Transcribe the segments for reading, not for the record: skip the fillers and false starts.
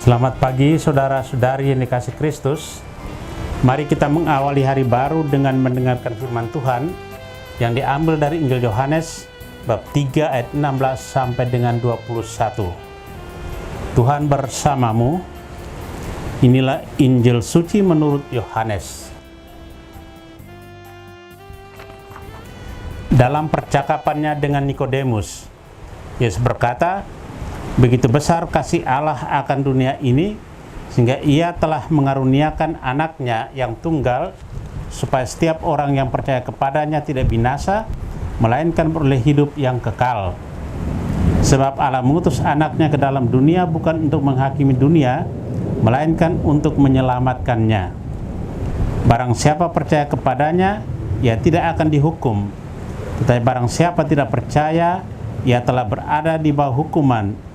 Selamat pagi saudara-saudari yang dikasihi Kristus. Mari kita mengawali hari baru dengan mendengarkan firman Tuhan yang diambil dari Injil Yohanes bab 3 ayat 16 sampai dengan 21. Tuhan bersamamu. Inilah Injil suci menurut Yohanes. Dalam percakapannya dengan Nikodemus, Yesus berkata, "Begitu besar kasih Allah akan dunia ini, sehingga Ia telah mengaruniakan anaknya yang tunggal, supaya setiap orang yang percaya kepadanya tidak binasa, melainkan beroleh hidup yang kekal. Sebab Allah mengutus anaknya ke dalam dunia bukan untuk menghakimi dunia, melainkan untuk menyelamatkannya. Barang siapa percaya kepadanya, ia tidak akan dihukum. Tetapi barang siapa tidak percaya, ia telah berada di bawah hukuman,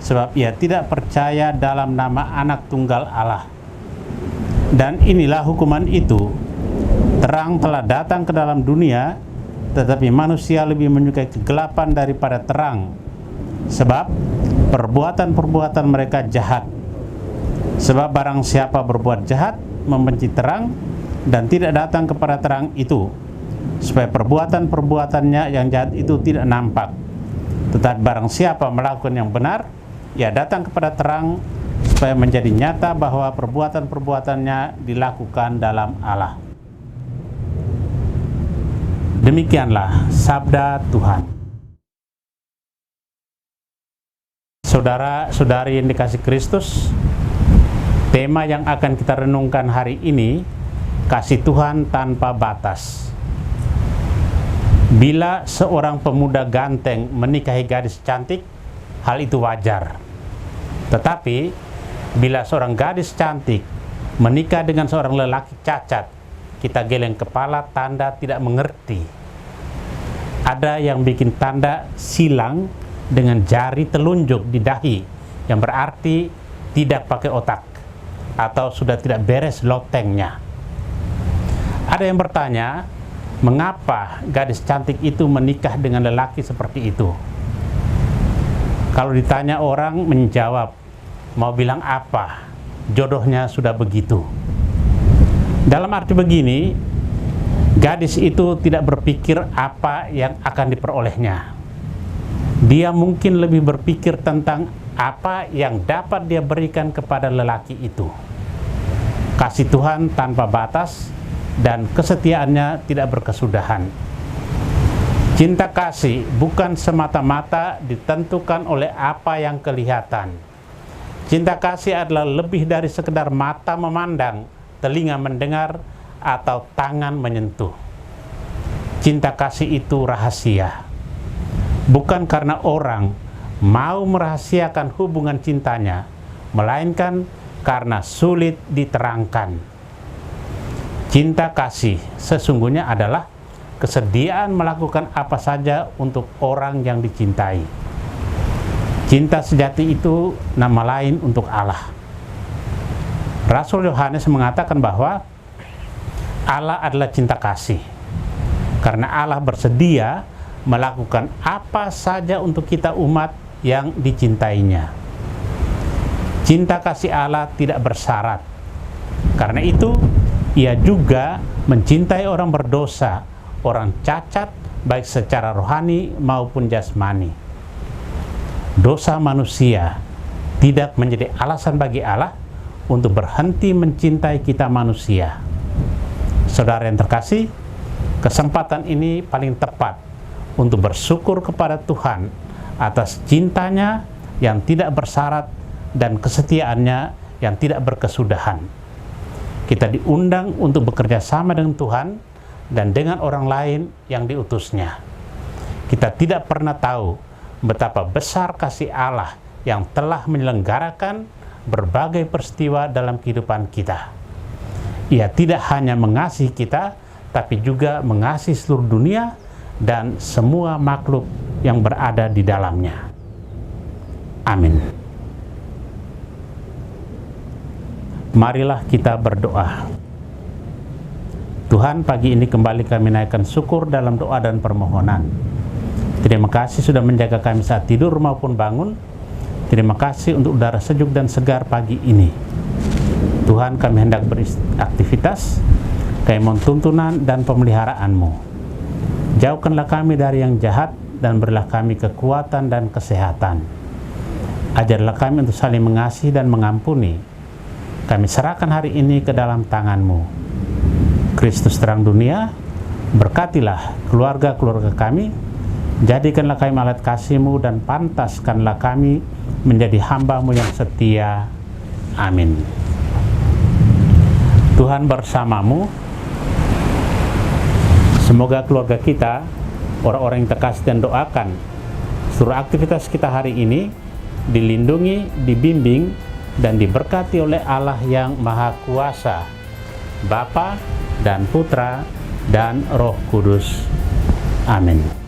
sebab ia tidak percaya dalam nama anak tunggal Allah. Dan inilah hukuman itu, terang telah datang ke dalam dunia, tetapi manusia lebih menyukai kegelapan daripada terang, sebab perbuatan-perbuatan mereka jahat. Sebab barang siapa berbuat jahat, membenci terang, dan tidak datang kepada terang itu, supaya perbuatan-perbuatannya yang jahat itu tidak nampak. Tetapi barang siapa melakukan yang benar, ia datang kepada terang, supaya menjadi nyata bahwa perbuatan-perbuatannya dilakukan dalam Allah." Demikianlah sabda Tuhan. Saudara-saudari yang dikasihi Kristus, tema yang akan kita renungkan hari ini, kasih Tuhan tanpa batas. Bila seorang pemuda ganteng menikahi gadis cantik, hal itu wajar. Tetapi, bila seorang gadis cantik menikah dengan seorang lelaki cacat, kita geleng kepala tanda tidak mengerti. Ada yang bikin tanda silang dengan jari telunjuk di dahi, yang berarti tidak pakai otak, atau sudah tidak beres lotengnya. Ada yang bertanya, mengapa gadis cantik itu menikah dengan lelaki seperti itu? Kalau ditanya orang menjawab, mau bilang apa? Jodohnya sudah begitu. Dalam arti begini, gadis itu tidak berpikir apa yang akan diperolehnya. Dia mungkin lebih berpikir tentang apa yang dapat dia berikan kepada lelaki itu. Kasih Tuhan tanpa batas dan kesetiaannya tidak berkesudahan. Cinta kasih bukan semata-mata ditentukan oleh apa yang kelihatan. Cinta kasih adalah lebih dari sekedar mata memandang, telinga mendengar, atau tangan menyentuh. Cinta kasih itu rahasia. Bukan karena orang mau merahasiakan hubungan cintanya, melainkan karena sulit diterangkan. Cinta kasih sesungguhnya adalah kesediaan melakukan apa saja untuk orang yang dicintai. Cinta sejati itu nama lain untuk Allah. Rasul Yohanes mengatakan bahwa Allah adalah cinta kasih, karena Allah bersedia melakukan apa saja untuk kita umat yang dicintainya. Cinta kasih Allah tidak bersyarat. Karena itu, Ia juga mencintai orang berdosa, orang cacat, baik secara rohani maupun jasmani. Dosa manusia tidak menjadi alasan bagi Allah untuk berhenti mencintai kita manusia. Saudara yang terkasih, kesempatan ini paling tepat untuk bersyukur kepada Tuhan atas cintanya yang tidak bersyarat dan kesetiaannya yang tidak berkesudahan. Kita diundang untuk bekerja sama dengan Tuhan dan dengan orang lain yang diutusnya. Kita tidak pernah tahu betapa besar kasih Allah yang telah menyelenggarakan berbagai peristiwa dalam kehidupan kita. Ia tidak hanya mengasihi kita, tapi juga mengasihi seluruh dunia dan semua makhluk yang berada di dalamnya. Amin. Marilah kita berdoa. Tuhan, pagi ini kembali kami naikkan syukur dalam doa dan permohonan. Terima kasih sudah menjaga kami saat tidur maupun bangun. Terima kasih untuk udara sejuk dan segar pagi ini. Tuhan, kami hendak beraktivitas, kami mohon tuntunan dan pemeliharaan-Mu. Jauhkanlah kami dari yang jahat dan berilah kami kekuatan dan kesehatan. Ajarlah kami untuk saling mengasihi dan mengampuni. Kami serahkan hari ini ke dalam tangan-Mu. Kristus terang dunia, berkatilah keluarga-keluarga kami, jadikanlah kami alat kasih-Mu dan pantaskanlah kami menjadi hamba-Mu yang setia. Amin. Tuhan bersamamu. Semoga keluarga kita, orang-orang yang terkasih dan doakan, seluruh aktivitas kita hari ini dilindungi, dibimbing, dan diberkati oleh Allah yang Maha Kuasa, Bapa dan Putra dan Roh Kudus. Amin.